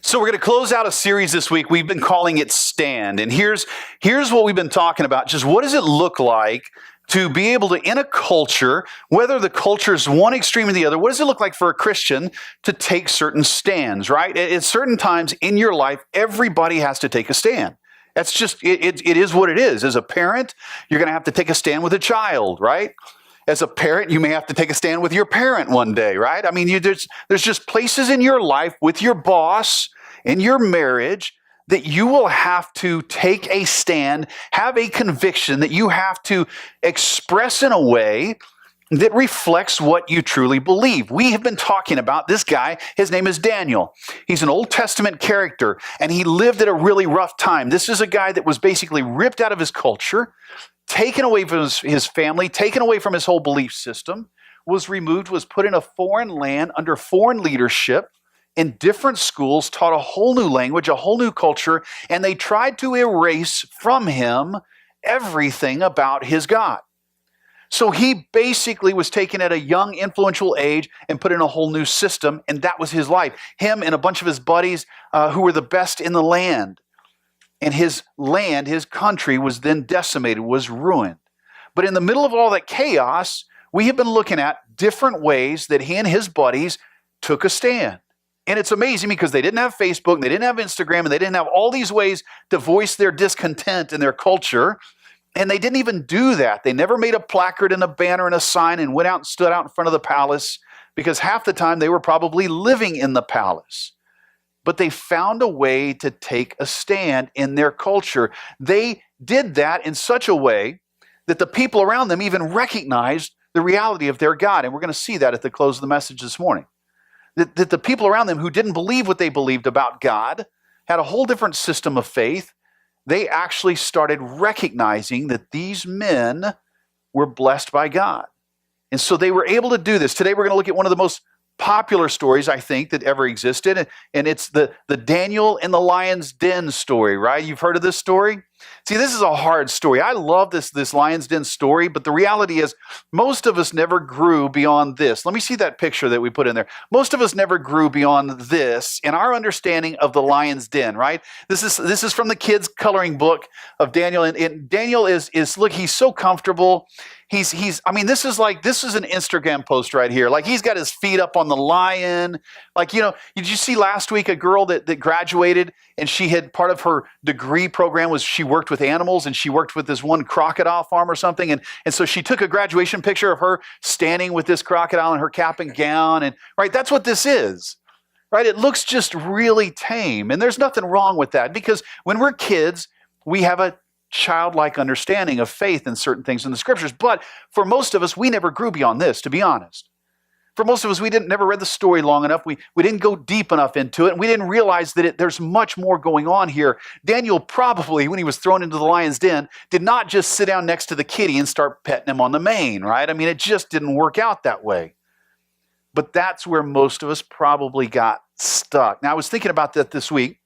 So we're going to close out a series this week. We've been calling it Stand. And here's what we've been talking about. Just what does it look like to be able to, in a culture, whether the culture is one extreme or the other, what does it look like for a Christian to take certain stands, right? At certain times in your life, everybody has to take a stand. That's just, it is what it is. As a parent, you're going to have to take a stand with a child, right? As a parent, you may have to take a stand with your parent one day, right? I mean, there's just places in your life with your boss, in your marriage, that you will have to take a stand, have a conviction that you have to express in a way that reflects what you truly believe. We have been talking about this guy. His name is Daniel. He's an Old Testament character, and he lived at a really rough time. This is a guy that was basically ripped out of his culture, taken away from his family, taken away from his whole belief system, was removed, was put in a foreign land under foreign leadership, in different schools, taught a whole new language, a whole new culture, and they tried to erase from him everything about his God. So he basically was taken at a young, influential age and put in a whole new system, and that was his life. Him and a bunch of his buddies who were the best in the land. And his land, his country, was then decimated, was ruined. But in the middle of all that chaos, we have been looking at different ways that he and his buddies took a stand. And it's amazing because they didn't have Facebook, and they didn't have Instagram, and they didn't have all these ways to voice their discontent in their culture. And they didn't even do that. They never made a placard and a banner and a sign and went out and stood out in front of the palace, because half the time they were probably living in the palace. But they found a way to take a stand in their culture. They did that in such a way that the people around them even recognized the reality of their God. And we're going to see that at the close of the message this morning. That the people around them who didn't believe what they believed about God, had a whole different system of faith, they actually started recognizing that these men were blessed by God. And so they were able to do this. Today we're going to look at one of the most popular stories, I think, that ever existed. And it's the Daniel in the lion's den story, right? You've heard of this story? See, this is a hard story. I love this lion's den story, but the reality is most of us never grew beyond this. Let me see that picture that we put in there. Most of us never grew beyond this in our understanding of the lion's den, right? This is from the kids' coloring book of Daniel. And Daniel is look, he's so comfortable. This is an Instagram post right here. Like, he's got his feet up on the lion. Like, did you see last week a girl that graduated, and she had part of her degree program was she worked with animals, and she worked with this one crocodile farm or something. And so she took a graduation picture of her standing with this crocodile in her cap and gown. And right, that's what this is. Right? It looks just really tame. And there's nothing wrong with that, because when we're kids, we have a childlike understanding of faith in certain things in the scriptures. But for most of us, we never grew beyond this, to be honest. For most of us, we never read the story long enough. We didn't go deep enough into it, and we didn't realize that there's much more going on here. Daniel probably, when he was thrown into the lion's den, did not just sit down next to the kitty and start petting him on the mane, right? I mean, it just didn't work out that way. But that's where most of us probably got stuck. Now, I was thinking about that this week,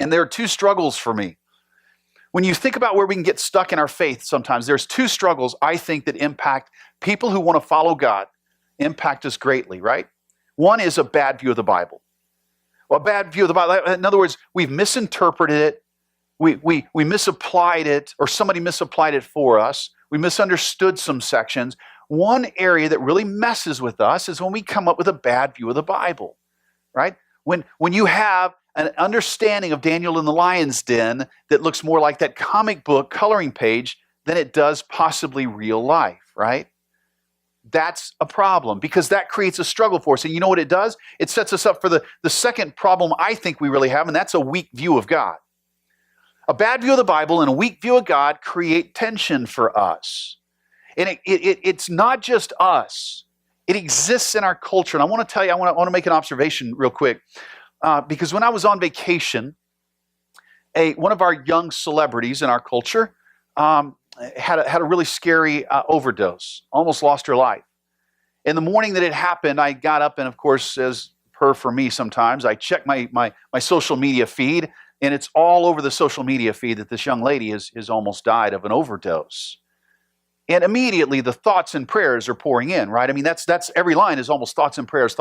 and there are two struggles for me. When you think about where we can get stuck in our faith sometimes, there's two struggles, I think, that impact people who want to follow God, impact us greatly, right? One is a bad view of the Bible. Well, a bad view of the Bible, in other words, we've misinterpreted it, we misapplied it, or somebody misapplied it for us, we misunderstood some sections. One area that really messes with us is when we come up with a bad view of the Bible, right? When you have an understanding of Daniel in the lion's den that looks more like that comic book coloring page than it does possibly real life, right? That's a problem, because that creates a struggle for us. And you know what it does? It sets us up for the second problem I think we really have, and that's a weak view of God. A bad view of the Bible and a weak view of God create tension for us. And it's not just us. It exists in our culture. And I want to tell you, I want to make an observation real quick. Because when I was on vacation, one of our young celebrities in our culture had a really scary overdose, almost lost her life. In the morning that it happened, I got up, and of course, as per for me sometimes, I check my social media feed, and it's all over the social media feed that this young lady has almost died of an overdose. And immediately the thoughts and prayers are pouring in, right? I mean, that's every line is almost thoughts and prayers.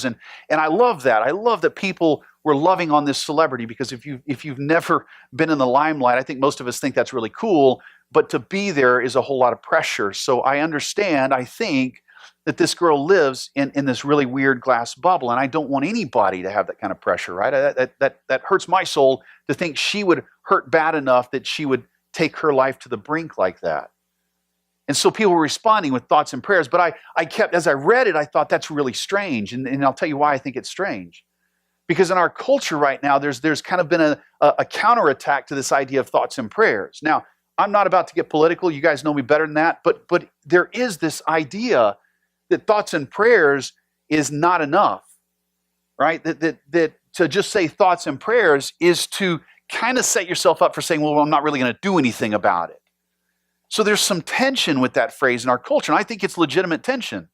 And I love that. I love that people we're loving on this celebrity, because if you've never been in the limelight, I think most of us think that's really cool, but to be there is a whole lot of pressure. So I understand, I think, that this girl lives in this really weird glass bubble, and I don't want anybody to have that kind of pressure, right? That hurts my soul to think she would hurt bad enough that she would take her life to the brink like that. And so people were responding with thoughts and prayers, but I kept, as I read it, I thought that's really strange, and I'll tell you why I think it's strange. Because in our culture right now, there's kind of been a counterattack to this idea of thoughts and prayers. Now, I'm not about to get political. You guys know me better than that, but there is this idea that thoughts and prayers is not enough, right? That to just say thoughts and prayers is to kind of set yourself up for saying, well, I'm not really going to do anything about it. So there's some tension with that phrase in our culture, and I think it's legitimate tension.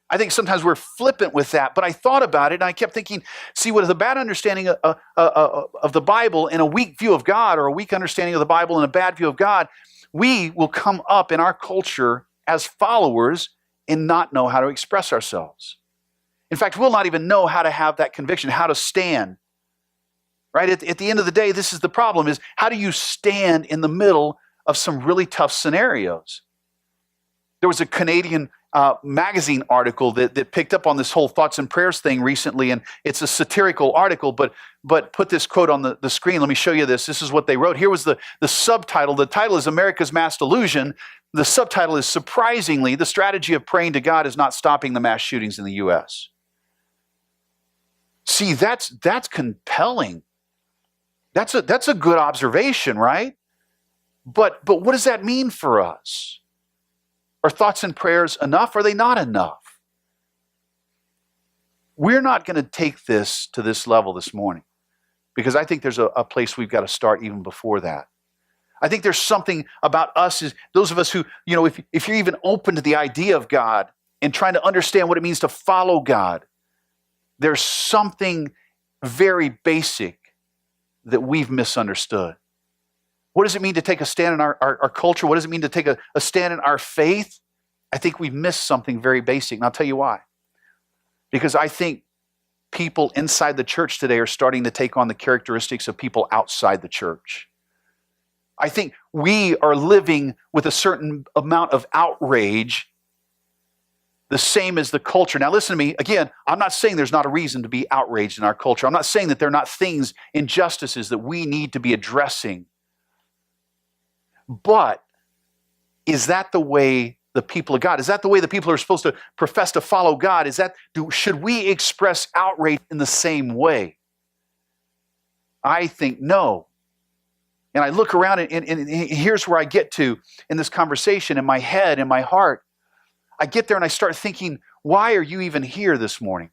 I think sometimes we're flippant with that, but I thought about it, and I kept thinking, see, with a bad understanding of the Bible and a weak view of God, or a weak understanding of the Bible and a bad view of God, we will come up in our culture as followers and not know how to express ourselves. In fact, we'll not even know how to have that conviction, how to stand. Right? At the end of the day, this is the problem, is how do you stand in the middle of some really tough scenarios? There was a Canadian magazine article that picked up on this whole thoughts and prayers thing recently, and it's a satirical article, but put this quote on the screen. Let me show you this. This is what they wrote. Here was the subtitle. The title is America's Mass Delusion. The subtitle is, surprisingly, the strategy of praying to God is not stopping the mass shootings in the U.S. See, that's compelling. That's a good observation, right? But what does that mean for us? Are thoughts and prayers enough? Are they not enough? We're not going to take this to this level this morning, because I think there's a place we've got to start even before that. I think there's something about us, is those of us who, if you're even open to the idea of God and trying to understand what it means to follow God, there's something very basic that we've misunderstood. What does it mean to take a stand in our culture? What does it mean to take a stand in our faith? I think we've missed something very basic, and I'll tell you why. Because I think people inside the church today are starting to take on the characteristics of people outside the church. I think we are living with a certain amount of outrage, the same as the culture. Now listen to me, again, I'm not saying there's not a reason to be outraged in our culture. I'm not saying that there are not things, injustices that we need to be addressing. But is that the way the people of God, is that the way the people are supposed to profess to follow God? Should we express outrage in the same way? I think no. And I look around, and here's where I get to in this conversation, in my head, in my heart. I get there and I start thinking, why are you even here this morning?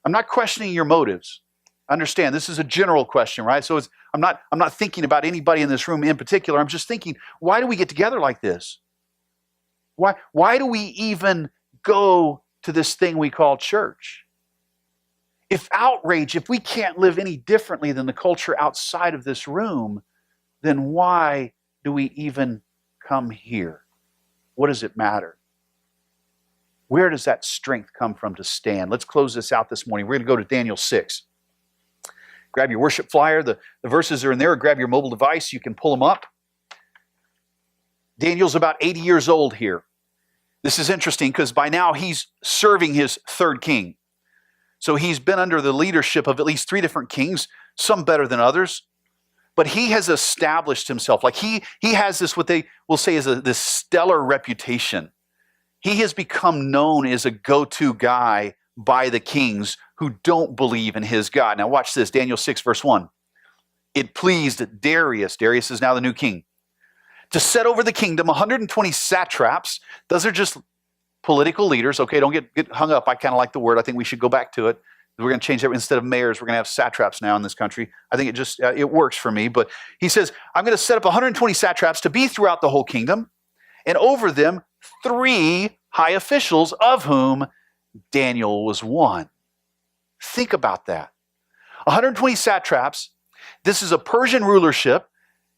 I'm not questioning your motives. Understand, this is a general question, right? So I'm not thinking about anybody in this room in particular. I'm just thinking, why do we get together like this? Why do we even go to this thing we call church? If we can't live any differently than the culture outside of this room, then why do we even come here? What does it matter? Where does that strength come from to stand? Let's close this out this morning. We're going to go to Daniel 6. Grab your worship flyer. The verses are in there. Grab your mobile device. You can pull them up. Daniel's about 80 years old here. This is interesting because by now he's serving his third king. So he's been under the leadership of at least 3 different kings, some better than others. But he has established himself. Like he has this, what they will say is this stellar reputation. He has become known as a go-to guy by the kings who don't believe in his God. Now watch this, Daniel 6 verse 1. It pleased Darius is now the new king, to set over the kingdom 120 satraps. Those are just political leaders. Okay, don't get hung up. I kind of like the word. I think we should go back to it. We're going to change that. Instead of mayors, we're going to have satraps now in this country. I think it works for me. But he says, I'm going to set up 120 satraps to be throughout the whole kingdom, and over them 3 high officials, of whom Daniel was one. Think about that. 120 satraps. This is a Persian rulership.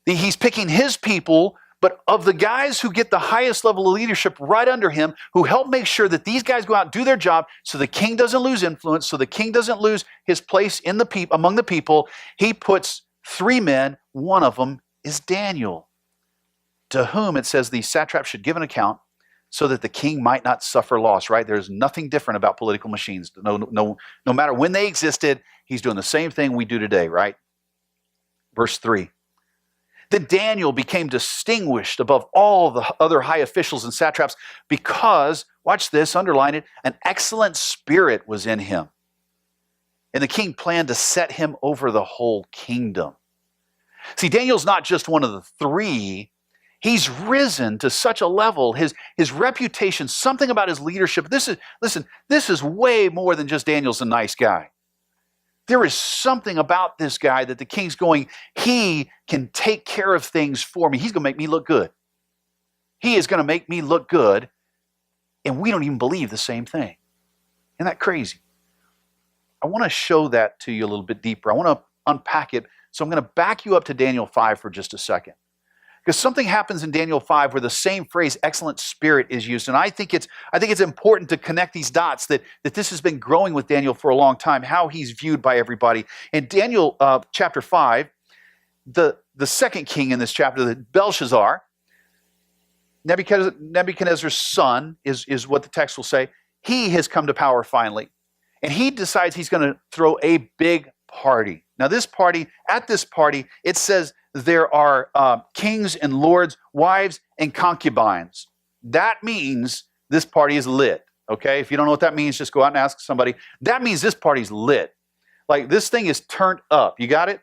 He's picking his people, but of the guys who get the highest level of leadership right under him, who help make sure that these guys go out and do their job so the king doesn't lose influence, so the king doesn't lose his place in the among the people, he puts 3 men. One of them is Daniel, to whom it says the satrap should give an account so that the king might not suffer loss, right? There's nothing different about political machines. No matter when they existed, he's doing the same thing we do today, right? Verse 3. Then Daniel became distinguished above all the other high officials and satraps because, watch this, underline it, an excellent spirit was in him. And the king planned to set him over the whole kingdom. See, Daniel's not just one of the 3. He's risen to such a level, his reputation, something about his leadership. This is way more than just Daniel's a nice guy. There is something about this guy that the king's going, he can take care of things for me. He's going to make me look good. He is going to make me look good, and we don't even believe the same thing. Isn't that crazy? I want to show that to you a little bit deeper. I want to unpack it, so I'm going to back you up to Daniel 5 for just a second. Because something happens in Daniel 5 where the same phrase, excellent spirit, is used. And I think it's important to connect these dots, that this has been growing with Daniel for a long time, how he's viewed by everybody. In Daniel chapter 5, the second king in this chapter, Belshazzar, Nebuchadnezzar's son is what the text will say, he has come to power finally. And he decides he's going to throw a big party. Now at this party, it says, there are kings and lords, wives and concubines. That means this party is lit, okay? If you don't know what that means, just go out and ask somebody. That means this party's lit. Like, this thing is turned up. You got it?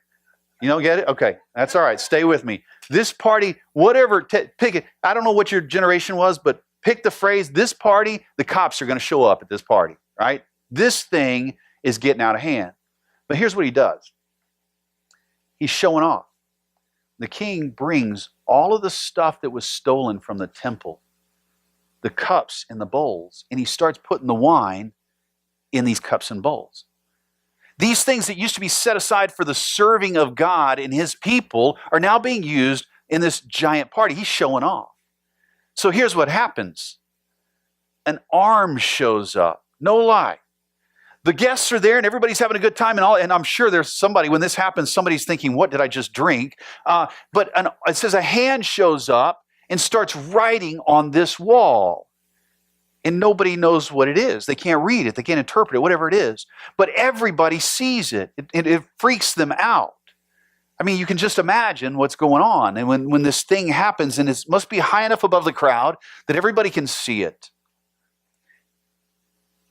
You don't get it? Okay, that's all right. Stay with me. This party, whatever, pick it. I don't know what your generation was, but pick the phrase, this party, the cops are going to show up at this party, right? This thing is getting out of hand. But here's what he does. He's showing off. The king brings all of the stuff that was stolen from the temple, the cups and the bowls, and he starts putting the wine in these cups and bowls. These things that used to be set aside for the serving of God and his people are now being used in this giant party. He's showing off. So here's what happens. An arm shows up. No lie. The guests are there and everybody's having a good time and I'm sure there's somebody, when this happens, somebody's thinking, what did I just drink? But it says a hand shows up and starts writing on this wall. And nobody knows what it is. They can't read it. They can't interpret it, whatever it is. But everybody sees it. It freaks them out. I mean, you can just imagine what's going on. And when this thing happens, and it must be high enough above the crowd that everybody can see it.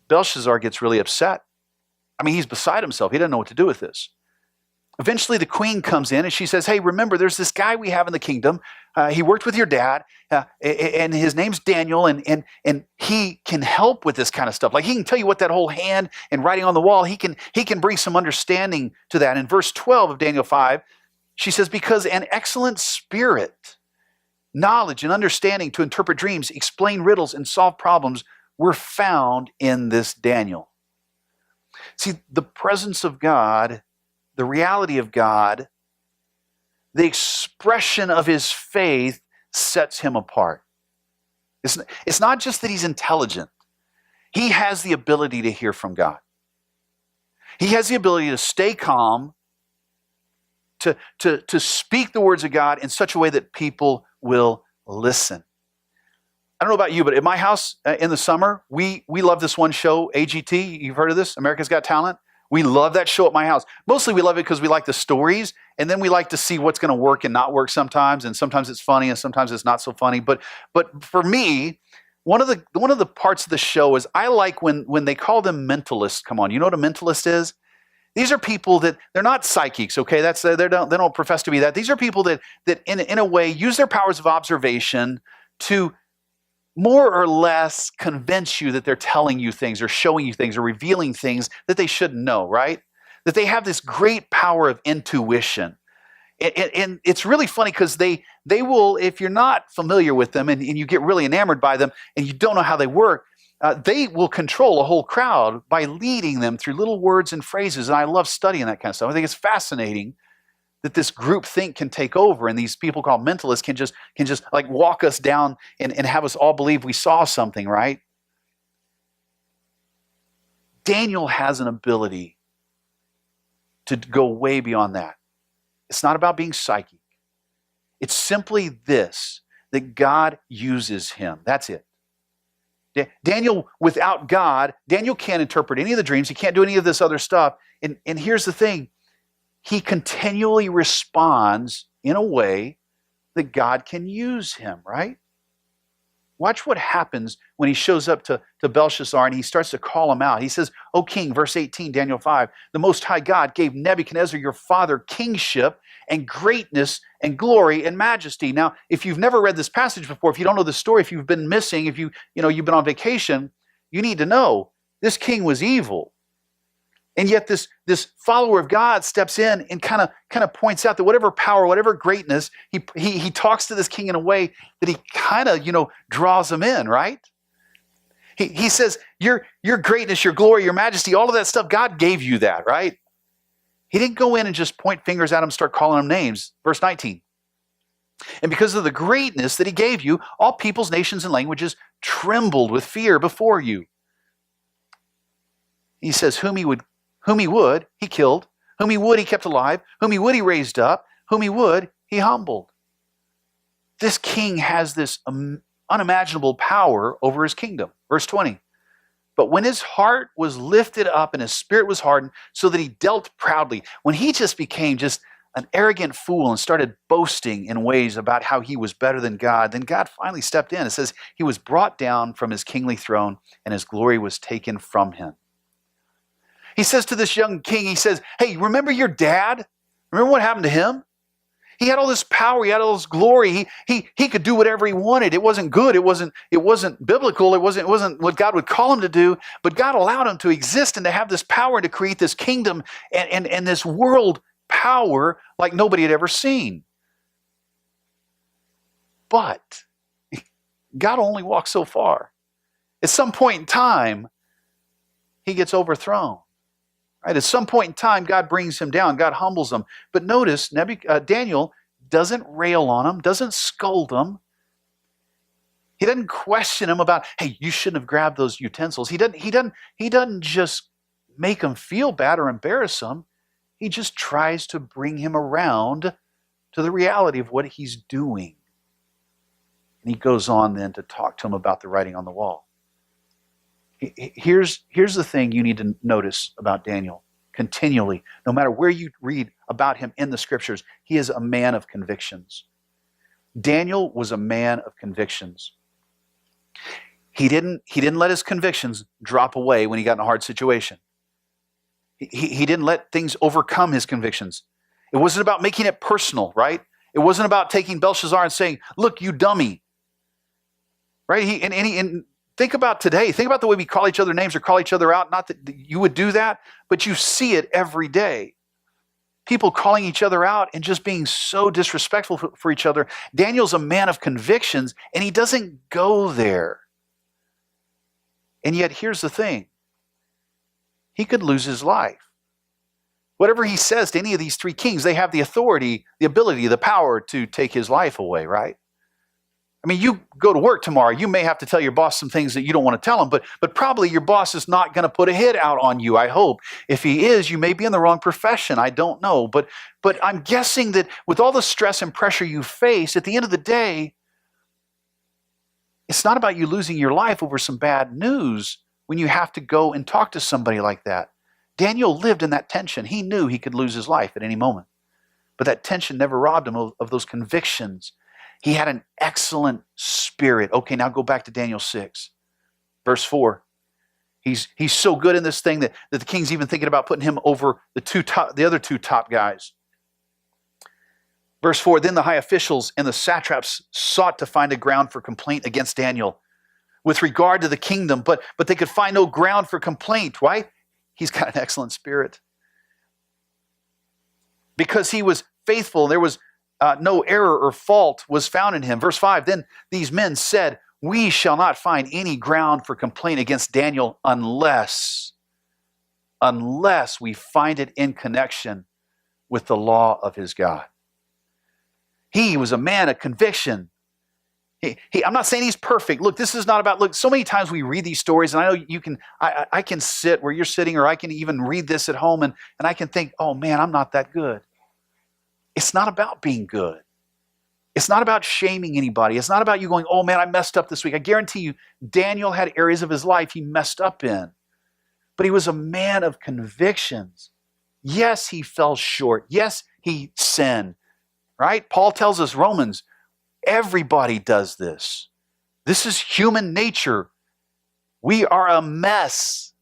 Belshazzar gets really upset. I mean, he's beside himself. He doesn't know what to do with this. Eventually, the queen comes in and she says, hey, remember, there's this guy we have in the kingdom. He worked with your dad, and his name's Daniel, and he can help with this kind of stuff. Like, he can tell you what that whole hand and writing on the wall, he can bring some understanding to that. In verse 12 of Daniel 5, she says, because an excellent spirit, knowledge and understanding to interpret dreams, explain riddles, and solve problems were found in this Daniel. See, the presence of God, the reality of God, the expression of his faith sets him apart. It's not just that he's intelligent. He has the ability to hear from God. He has the ability to stay calm, to speak the words of God in such a way that people will listen. I don't know about you, but at my house in the summer, we love this one show, AGT. You've heard of this? America's Got Talent. We love that show at my house. Mostly we love it because we like the stories, and then we like to see what's going to work and not work sometimes, and sometimes it's funny and sometimes it's not so funny. But for me, one of the parts of the show is I like when they call them mentalists come on. You know what a mentalist is? These are people that they're not psychics, okay? They don't profess to be that. These are people that in a way use their powers of observation to more or less convince you that they're telling you things or showing you things or revealing things that they shouldn't know, right? That they have this great power of intuition. And it's really funny because they will, if you're not familiar with them and you get really enamored by them and you don't know how they work, they will control a whole crowd by leading them through little words and phrases. And I love studying that kind of stuff. I think it's fascinating that this group think can take over, and these people called mentalists can just like walk us down and have us all believe we saw something, right? Daniel has an ability to go way beyond that. It's not about being psychic. It's simply this, that God uses him. That's it. Daniel, without God, Daniel can't interpret any of the dreams. He can't do any of this other stuff. And here's the thing. He continually responds in a way that God can use him, right? Watch what happens when he shows up to Belshazzar and he starts to call him out. He says, "O king," verse 18, Daniel 5, "the Most High God gave Nebuchadnezzar your father kingship and greatness and glory and majesty." Now, if you've never read this passage before, if you don't know the story, if you've been missing, if you've been on vacation, you need to know this king was evil. And yet this follower of God steps in and kind of points out that whatever power, whatever greatness, he talks to this king in a way that he kind of, draws him in, right? He says, your greatness, your glory, your majesty, all of that stuff, God gave you that, right? He didn't go in and just point fingers at him and start calling him names. Verse 19. "And because of the greatness that he gave you, all peoples, nations, and languages trembled with fear before you." He says, whom he would, he killed. Whom he would, he kept alive. Whom he would, he raised up. Whom he would, he humbled. This king has this unimaginable power over his kingdom. Verse 20. "But when his heart was lifted up and his spirit was hardened, so that he dealt proudly," when he just became just an arrogant fool and started boasting in ways about how he was better than God, then God finally stepped in. It says he was brought down from his kingly throne and his glory was taken from him. He says to this young king, he says, "Hey, remember your dad? Remember what happened to him? He had all this power. He had all this glory. He could do whatever he wanted. It wasn't good. It wasn't biblical. It wasn't what God would call him to do. But God allowed him to exist and to have this power and to create this kingdom and this world power like nobody had ever seen. But God only walks so far. At some point in time, he gets overthrown. Right? At some point in time, God brings him down. God humbles him. But notice, Daniel doesn't rail on him, doesn't scold him. He doesn't question him about, "Hey, you shouldn't have grabbed those utensils." He doesn't just make him feel bad or embarrass him. He just tries to bring him around to the reality of what he's doing. And he goes on then to talk to him about the writing on the wall. Here's the thing you need to notice about Daniel continually. No matter where you read about him in the scriptures, he is a man of convictions. Daniel was a man of convictions. He didn't let his convictions drop away when he got in a hard situation. He didn't let things overcome his convictions. It wasn't about making it personal, right? It wasn't about taking Belshazzar and saying, "Look, you dummy." Right? And think about today. Think about the way we call each other names or call each other out. Not that you would do that, but you see it every day. People calling each other out and just being so disrespectful for each other. Daniel's a man of convictions, and he doesn't go there. And yet, here's the thing. He could lose his life. Whatever he says to any of these three kings, they have the authority, the ability, the power to take his life away, right? I mean, you go to work tomorrow, you may have to tell your boss some things that you don't want to tell him, but probably your boss is not going to put a hit out on you, I hope. If he is, you may be in the wrong profession. I don't know. But I'm guessing that with all the stress and pressure you face, at the end of the day, it's not about you losing your life over some bad news when you have to go and talk to somebody like that. Daniel lived in that tension. He knew he could lose his life at any moment. But that tension never robbed him of those convictions. He had an excellent spirit. Okay, now go back to Daniel 6, verse 4. He's so good in this thing that the king's even thinking about putting him over the other two top guys. Verse 4, "Then the high officials and the satraps sought to find a ground for complaint against Daniel with regard to the kingdom, but they could find no ground for complaint." Why? He's got an excellent spirit. Because he was faithful, there was no error or fault was found in him. Verse 5, "Then these men said, 'We shall not find any ground for complaint against Daniel unless we find it in connection with the law of his God. He was a man of conviction. I'm not saying he's perfect. Look, this is not about, look, so many times we read these stories, and I know you can, I can sit where you're sitting, or I can even read this at home, and I can think, oh man, I'm not that good. It's not about being good. It's not about shaming anybody. It's not about you going, oh man, I messed up this week. I guarantee you, Daniel had areas of his life he messed up in, but he was a man of convictions. Yes, he fell short. Yes, he sinned, right? Paul tells us, Romans, everybody does this. This is human nature. We are a mess.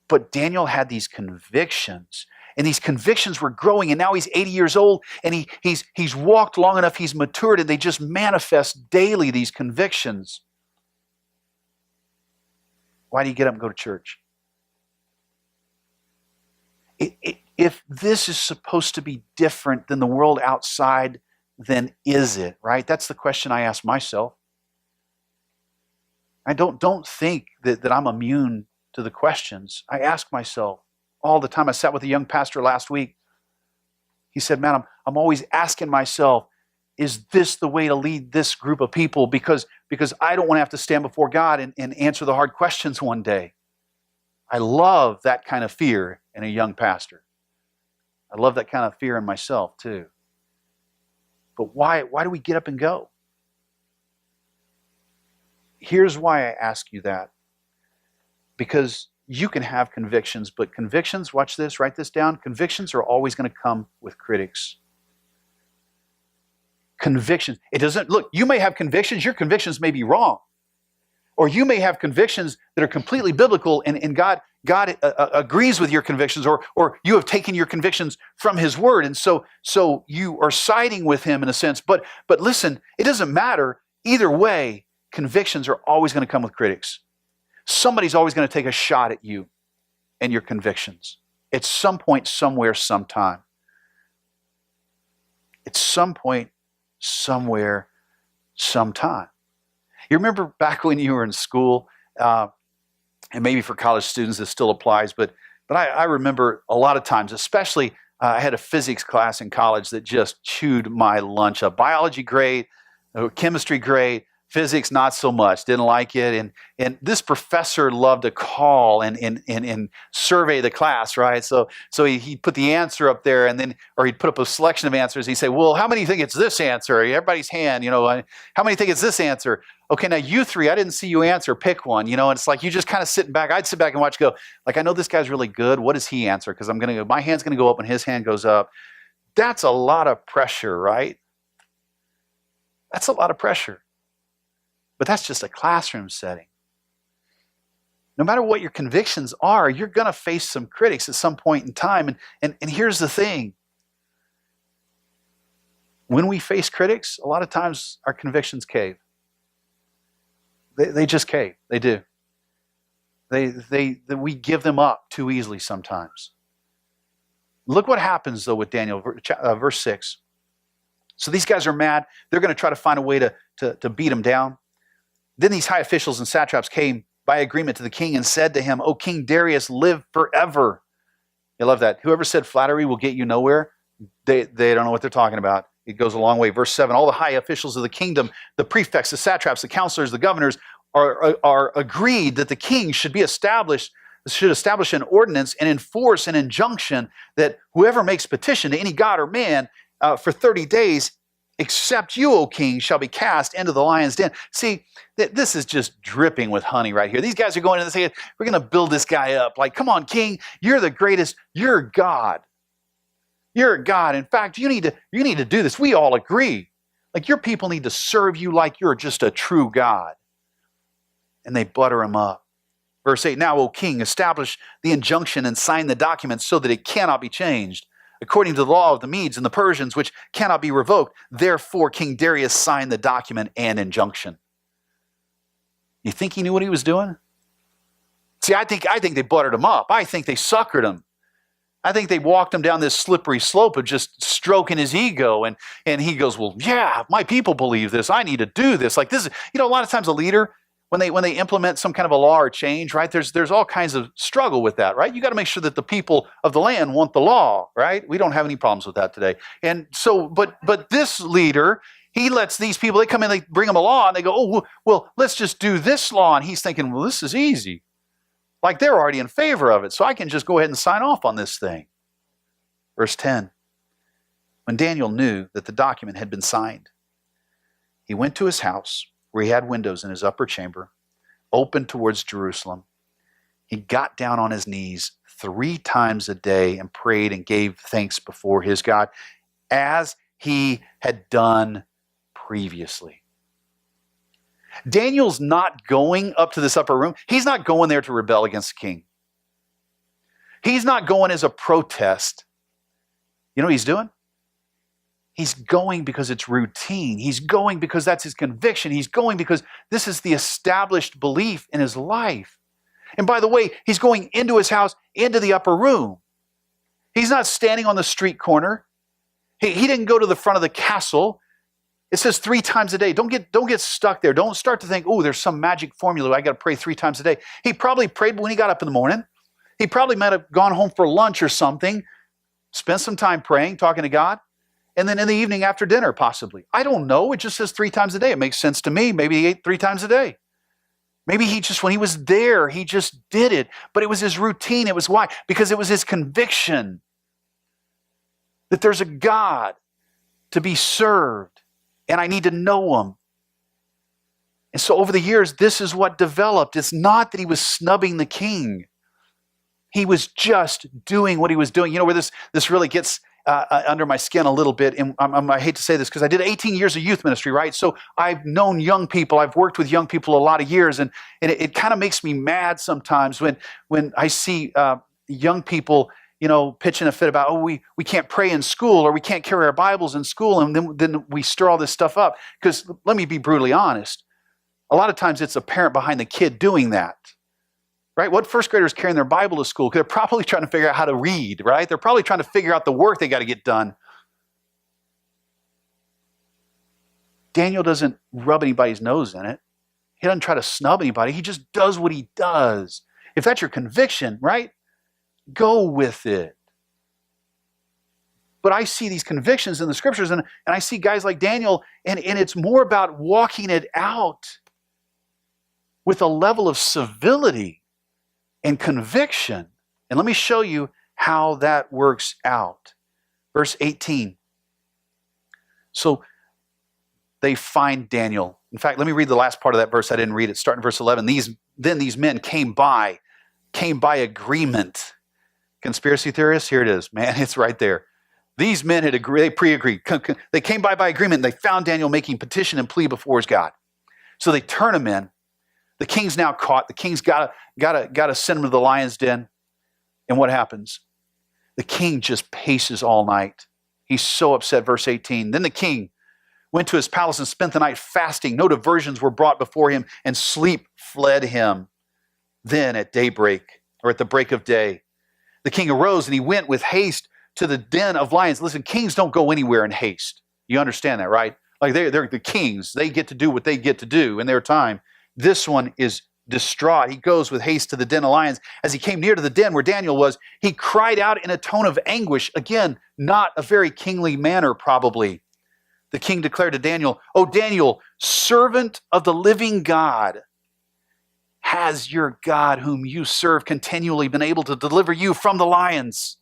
But Daniel had these convictions, and these convictions were growing, and now he's 80 years old, and he's walked long enough, he's matured, and they just manifest daily, these convictions. Why do you get up and go to church? If this is supposed to be different than the world outside, then is it, right? That's the question I ask myself. I don't think that I'm immune to the questions. I ask myself all the time. I sat with a young pastor last week. He said, man, I'm always asking myself, is this the way to lead this group of people? Because I don't want to have to stand before God and answer the hard questions one day. I love that kind of fear in a young pastor. I love that kind of fear in myself too. But why do we get up and go? Here's why I ask you that. Because you can have convictions, but convictions, watch this, write this down, convictions are always going to come with critics. Convictions. It doesn't, look, you may have convictions, your convictions may be wrong. Or you may have convictions that are completely biblical, and God agrees with your convictions, or you have taken your convictions from His Word, and so you are siding with Him in a sense. But listen, it doesn't matter. Either way, convictions are always going to come with critics. Somebody's always going to take a shot at you and your convictions at some point, somewhere, sometime. At some point, somewhere, sometime. You remember back when you were in school, and maybe for college students this still applies, but I remember a lot of times, especially I had a physics class in college that just chewed my lunch up. Biology great, chemistry great, physics not so much, didn't like it. And this professor loved to call and survey the class, right? So he'd put the answer up there, or he'd put up a selection of answers. He'd say, well, how many think it's this answer? Everybody's hand, how many think it's this answer? Okay, now you three, I didn't see you answer, pick one, and it's like you just kind of sitting back. I'd sit back and watch, go, like, I know this guy's really good. What does he answer? Because my hand's going to go up when his hand goes up. That's a lot of pressure, right? That's a lot of pressure. But that's just a classroom setting. No matter what your convictions are, you're going to face some critics at some point in time. And here's the thing. When we face critics, a lot of times our convictions cave. They just cave. They do. We give them up too easily sometimes. Look what happens, though, with Daniel, verse 6. So these guys are mad. They're going to try to find a way to beat him down. Then these high officials and satraps came by agreement to the king and said to him, O King Darius, live forever. I love that. Whoever said flattery will get you nowhere, they don't know what they're talking about. It goes a long way. Verse 7, all the high officials of the kingdom, the prefects, the satraps, the counselors, the governors, are agreed that the king should establish an ordinance and enforce an injunction that whoever makes petition to any god or man for 30 days, except you, O king, shall be cast into the lion's den. See, this is just dripping with honey right here. These guys are going in and saying, we're going to build this guy up. Like, come on, king, you're the greatest. You're God. You're a God. In fact, you need to do this. We all agree. Like, your people need to serve you like you're just a true God. And they butter him up. Verse 8, now, O king, establish the injunction and sign the document so that it cannot be changed, according to the law of the Medes and the Persians, which cannot be revoked. Therefore, King Darius signed the document and injunction. You think he knew what he was doing? See, I think they buttered him up. I think they suckered him. I think they walked him down this slippery slope of just stroking his ego. And he goes, well, yeah, my people believe this. I need to do this. Like this, a lot of times a leader, when they implement some kind of a law or change, right? There's all kinds of struggle with that, right? You got to make sure that the people of the land want the law, right? We don't have any problems with that today. And so, but this leader, he lets these people, they come in, they bring him a law, and they go, oh, well, let's just do this law. And he's thinking, well, this is easy. Like they're already in favor of it, so I can just go ahead and sign off on this thing. Verse 10, when Daniel knew that the document had been signed, he went to his house, where he had windows in his upper chamber, open towards Jerusalem. He got down on his knees 3 times a day and prayed and gave thanks before his God, as he had done previously. Daniel's not going up to this upper room. He's not going there to rebel against the king. He's not going as a protest. You know what he's doing? He's going because it's routine. He's going because that's his conviction. He's going because this is the established belief in his life. And by the way, he's going into his house, into the upper room. He's not standing on the street corner. He didn't go to the front of the castle. It says 3 times a day. Don't get stuck there. Don't start to think, oh, there's some magic formula. I got to pray 3 times a day. He probably prayed when he got up in the morning. He probably might have gone home for lunch or something, spent some time praying, talking to God, and then in the evening after dinner, possibly. I don't know. It just says 3 times a day. It makes sense to me. Maybe he ate 3 times a day. Maybe he just, when he was there, he just did it. But it was his routine. It was why? Because it was his conviction that there's a God to be served, and I need to know him. And so over the years, this is what developed. It's not that he was snubbing the king. He was just doing what he was doing. You know where this really gets under my skin a little bit, and I hate to say this because I did 18 years of youth ministry, right? So I've known young people. I've worked with young people a lot of years, and it kind of makes me mad sometimes when I see young people, pitching a fit about, oh, we can't pray in school, or we can't carry our Bibles in school, and then we stir all this stuff up. Because let me be brutally honest, a lot of times it's a parent behind the kid doing that. Right? What first graders carrying their Bible to school? They're probably trying to figure out how to read, right? They're probably trying to figure out the work they got to get done. Daniel doesn't rub anybody's nose in it. He doesn't try to snub anybody. He just does what he does. If that's your conviction, right? Go with it. But I see these convictions in the scriptures, and I see guys like Daniel, and it's more about walking it out with a level of civility and conviction. And let me show you how that works out. Verse 18. So they find Daniel. In fact, let me read the last part of that verse. I didn't read it. Starting in verse 11. Then these men came by agreement. Conspiracy theorists, here it is. Man, it's right there. These men had agreed, they pre-agreed. They came by agreement, and they found Daniel making petition and plea before his God. So they turn him in. The king's now caught. The king's got to send him to the lion's den. And what happens? The king just paces all night. He's so upset. Verse 18. Then the king went to his palace and spent the night fasting. No diversions were brought before him, and sleep fled him. Then at daybreak, or at the break of day, the king arose and he went with haste to the den of lions. Listen, kings don't go anywhere in haste. You understand that, right? Like they're the kings. They get to do what they get to do in their time. This one is distraught. He goes with haste to the den of lions. As he came near to the den where Daniel was, he cried out in a tone of anguish. Again, not a very kingly manner, probably. The king declared to Daniel, "O Daniel, servant of the living God, has your God whom you serve continually been able to deliver you from the lions?"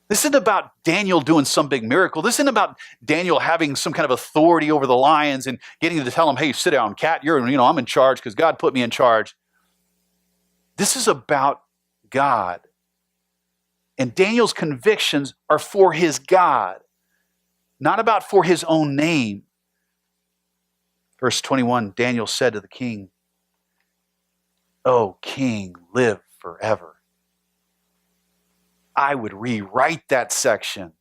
This isn't about Daniel doing some big miracle. This isn't about Daniel having some kind of authority over the lions and getting to tell them, "Hey, sit down, cat. I'm in charge because God put me in charge." This is about God. And Daniel's convictions are for his God, not about for his own name. Verse 21, Daniel said to the king, "O king, live forever." I would rewrite that section.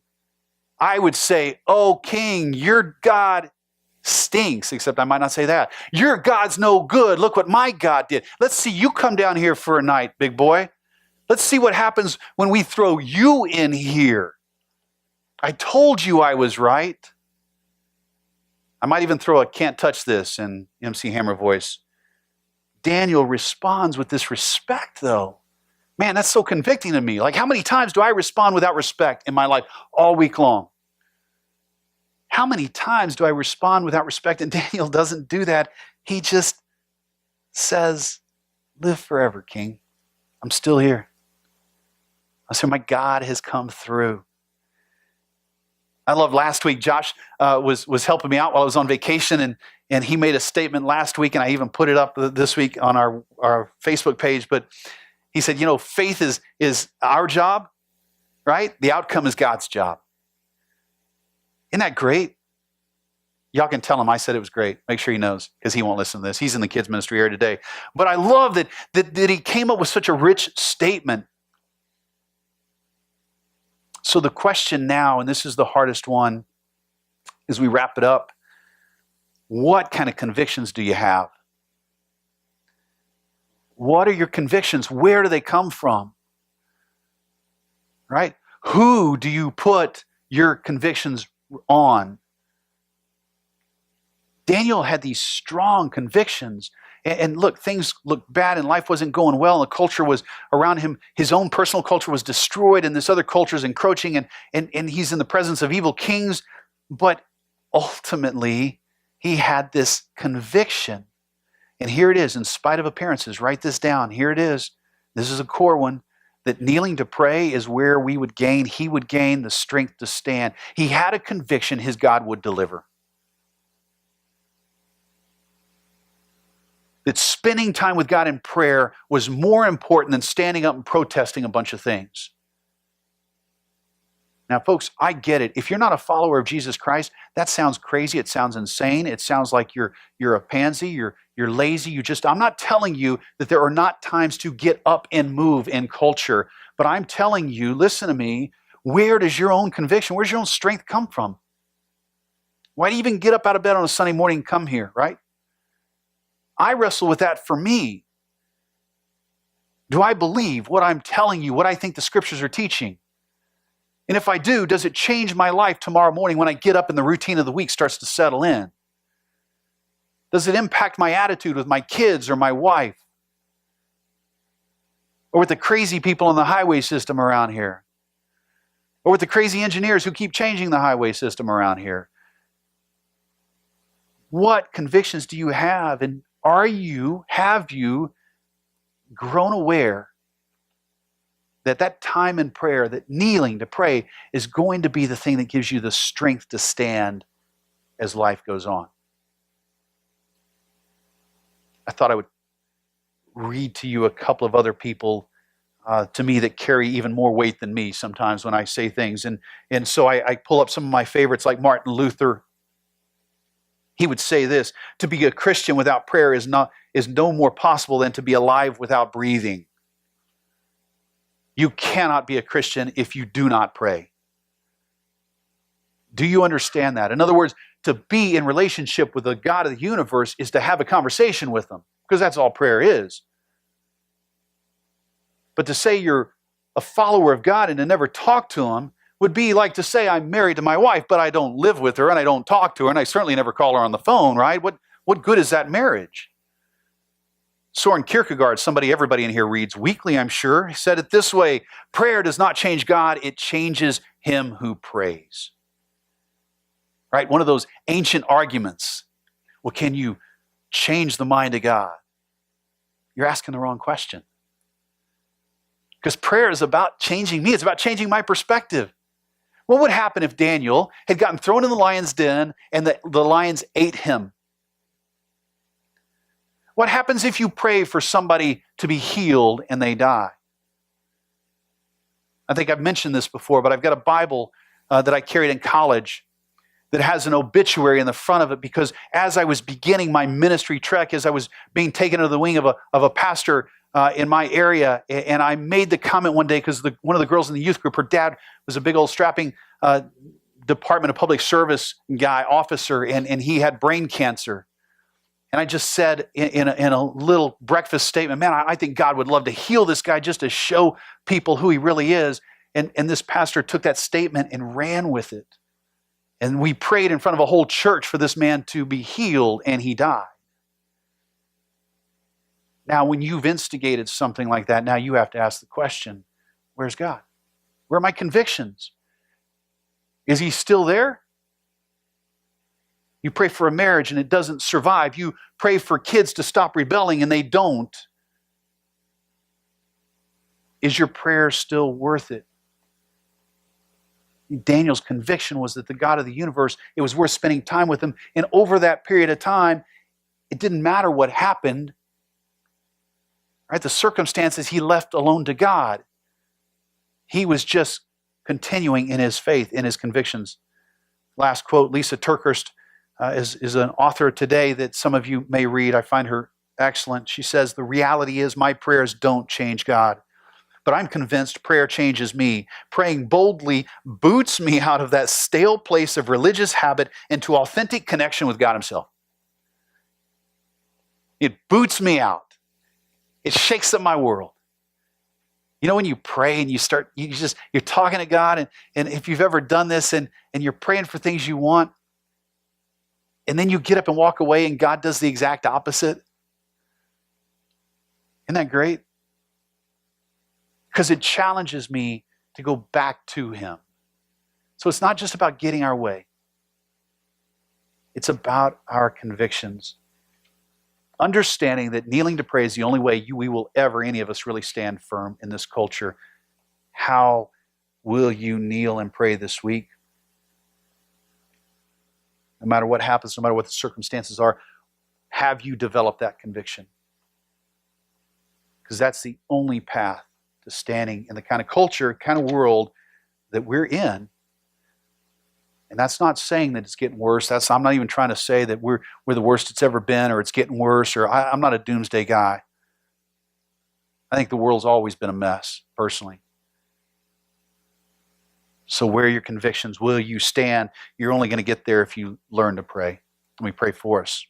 I would say, "Oh, king, your God stinks," except I might not say that. "Your God's no good. Look what my God did. Let's see you come down here for a night, big boy. Let's see what happens when we throw you in here. I told you I was right." I might even throw a "can't touch this" in MC Hammer voice. Daniel responds with this respect, though. Man, that's so convicting to me. Like, how many times do I respond without respect in my life all week long? How many times do I respond without respect? And Daniel doesn't do that. He just says, "Live forever, King. I'm still here." I say, my God has come through. I love last week, Josh was helping me out while I was on vacation, and he made a statement last week, and I even put it up this week on our Facebook page. But he said, faith is our job, right? The outcome is God's job. Isn't that great? Y'all can tell him I said it was great. Make sure he knows, because he won't listen to this. He's in the kids ministry here today. But I love that he came up with such a rich statement. So the question now, and this is the hardest one, as we wrap it up, what kind of convictions do you have? What are your convictions? Where do they come from? Right? Who do you put your convictions on? Daniel had these strong convictions. And look, things looked bad and life wasn't going well. And the culture was around him. His own personal culture was destroyed, and this other culture is encroaching, and he's in the presence of evil kings. But ultimately, he had this conviction. And here it is, in spite of appearances. Write this down. Here it is. This is a core one. That kneeling to pray is where he would gain the strength to stand. He had a conviction his God would deliver. That spending time with God in prayer was more important than standing up and protesting a bunch of things. Now, folks, I get it. If you're not a follower of Jesus Christ, that sounds crazy. It sounds insane. It sounds like you're a pansy. You're lazy. I'm not telling you that there are not times to get up and move in culture, but I'm telling you, listen to me, where does your own conviction, where's your own strength come from? Why do you even get up out of bed on a Sunday morning and come here, right? I wrestle with that for me. Do I believe what I'm telling you, what I think the scriptures are teaching? And if I do, does it change my life tomorrow morning when I get up and the routine of the week starts to settle in? Does it impact my attitude with my kids or my wife? Or with the crazy people on the highway system around here? Or with the crazy engineers who keep changing the highway system around here? What convictions do you have? And have you grown aware that time in prayer, that kneeling to pray, is going to be the thing that gives you the strength to stand as life goes on? I thought I would read to you a couple of other people to me that carry even more weight than me sometimes when I say things. And so I pull up some of my favorites, like Martin Luther. He would say this: to be a Christian without prayer is no more possible than to be alive without breathing. You cannot be a Christian if you do not pray. Do you understand that? In other words, to be in relationship with the God of the universe is to have a conversation with him, because that's all prayer is. But to say you're a follower of God and to never talk to him would be like to say I'm married to my wife, but I don't live with her and I don't talk to her and I certainly never call her on the phone, right? What good is that marriage? Soren Kierkegaard, somebody everybody in here reads weekly, I'm sure, said it this way: prayer does not change God, it changes him who prays. Right? One of those ancient arguments. Well, can you change the mind of God? You're asking the wrong question. Because prayer is about changing me. It's about changing my perspective. What would happen if Daniel had gotten thrown in the lion's den and the lions ate him? What happens if you pray for somebody to be healed and they die? I think I've mentioned this before, but I've got a Bible that I carried in college that has an obituary in the front of it, because as I was beginning my ministry trek, as I was being taken under the wing of a pastor in my area, and I made the comment one day, because one of the girls in the youth group, her dad was a big old strapping Department of Public Service officer, and he had brain cancer. And I just said in a little breakfast statement, man, I think God would love to heal this guy just to show people who he really is. And this pastor took that statement and ran with it. And we prayed in front of a whole church for this man to be healed, and he died. Now, when you've instigated something like that, now you have to ask the question, where's God? Where are my convictions? Is he still there? You pray for a marriage and it doesn't survive. You pray for kids to stop rebelling and they don't. Is your prayer still worth it? Daniel's conviction was that the God of the universe, it was worth spending time with him. And over that period of time, it didn't matter what happened. Right? The circumstances he left alone to God. He was just continuing in his faith, in his convictions. Last quote, Lisa TerKeurst is an author today that some of you may read. I find her excellent. She says, the reality is my prayers don't change God, but I'm convinced prayer changes me. Praying boldly boots me out of that stale place of religious habit into authentic connection with God himself. It boots me out. It shakes up my world. You know, when you pray and you're talking to God, and if you've ever done this and you're praying for things you want, and then you get up and walk away and God does the exact opposite. Isn't that great? Because it challenges me to go back to him. So it's not just about getting our way. It's about our convictions. Understanding that kneeling to pray is the only way we will ever, any of us, really stand firm in this culture. How will you kneel and pray this week? No matter what happens, no matter what the circumstances are, have you developed that conviction? Because that's the only path to standing in the kind of culture, kind of world that we're in. And that's not saying that it's getting worse. I'm not even trying to say that we're the worst it's ever been, or it's getting worse, or I'm not a doomsday guy. I think the world's always been a mess, personally. So where are your convictions? Will you stand? You're only going to get there if you learn to pray. Let me pray for us.